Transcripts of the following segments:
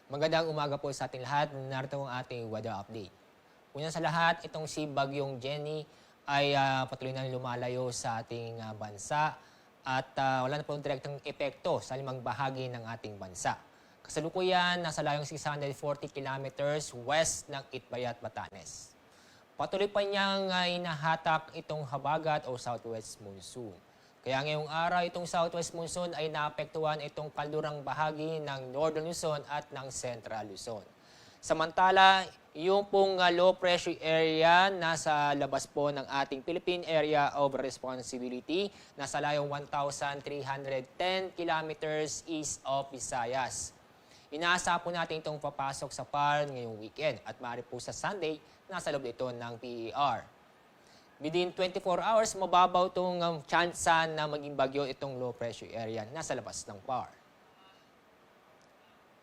Magandang umaga po sa ating lahat. Narito ang ating weather update. Una sa lahat, itong si Bagyong Jenny ay patuloy na lumalayo sa ating bansa at wala na pong direktang epekto sa limang bahagi ng ating bansa. Kasalukuyan, nasa layong 640 kilometers west ng Itbayat, Batanes. Patuloy pa niyang inahatak itong habagat o southwest monsoon. Kaya ngayong araw, itong southwest monsoon ay naapektuhan itong kaldurang bahagi ng Northern Luzon at ng Central Luzon. Samantala, yung pong low pressure area nasa labas po ng ating Philippine Area of Responsibility, nasa layong 1,310 kilometers east of Visayas. Inaasa po natin itong papasok sa PAR ngayong weekend at maaari po sa Sunday, nasa loob ito ng PER. Within 24 hours, mababaw itong tsansa na maging bagyo itong low pressure area nasa labas ng PAR.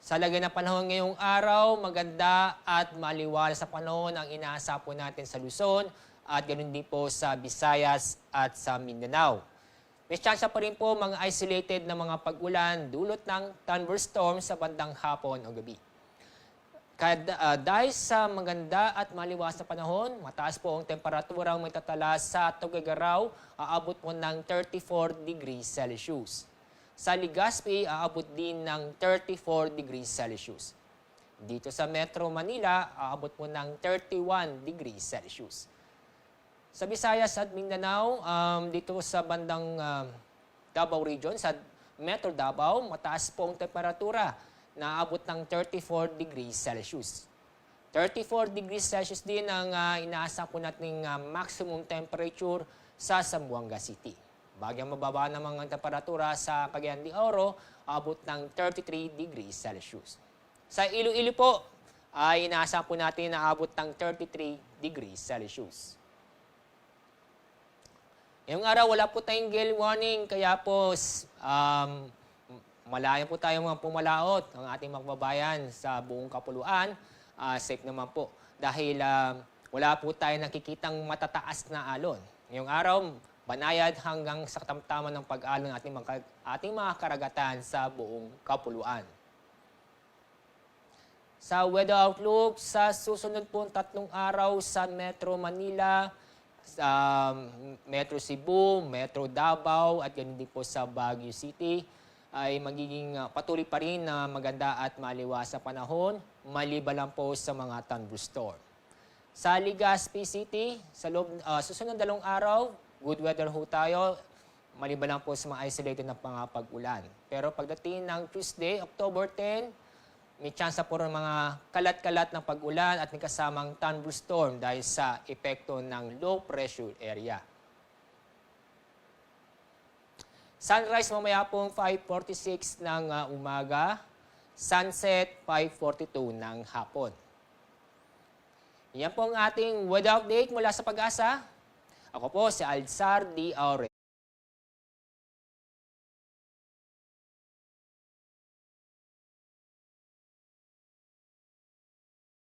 Sa lagay ng panahon ngayong araw, maganda at maliwalas sa panahon ang inaasa po natin sa Luzon at ganoon din po sa Visayas at sa Mindanao. May tsansa pa rin po mga isolated na mga pag-ulan dulot ng thunderstorm sa bandang hapon o gabi. Dahil sa maganda at maliwas na panahon, mataas po ang temperaturang may tatala sa Tuguegarao, aabot po ng 34 degrees Celsius. Sa Legazpi, aabot din ng 34 degrees Celsius. Dito sa Metro Manila, aabot po ng 31 degrees Celsius. Sa Visayas at Mindanao, dito sa bandang Davao Region, sa Metro Davao, mataas po ang temperatura na abot ng 34 degrees Celsius. 34 degrees Celsius din ang inaasa po nating maximum temperature sa Zamboanga City. Bagyang mababa namang ang temperatura sa Cagayan de Oro, abot ng 33 degrees Celsius. Sa Iloilo po, ay inaasa po natin na abot ng 33 degrees Celsius. Ngayong araw, wala po tayong gale warning, kaya po malayo po tayong mga pumalaot ang ating mga kababayan sa buong kapuluan. Safe naman po dahil wala po tayo nakikitang matataas na alon. Ngayong araw, banayad hanggang sa katamtaman ng pag-alon ng ating mga karagatan sa buong kapuluan. Sa weather outlook, sa susunod po 3 araw sa Metro Manila, sa Metro Cebu, Metro Davao at ganun din po sa Baguio City, ay magiging patuloy pa rin na maganda at maliwas sa panahon, maliban lang po sa mga thunderstorm. Sa Legazpi City, sa susunod 2 araw, good weather ho tayo, maliban lang po sa mga isolated na mga pag-ulan. Pero pagdating ng Tuesday, October 10, may tsansa po ng mga kalat-kalat ng pag-ulan at may kasamang thunderstorm dahil sa epekto ng low pressure area. Sunrise mamaya pong 5:46 ng umaga, sunset 5:42 ng hapon. Yan po ang ating weather update mula sa Pag-asa. Ako po si Alzar D. Aure.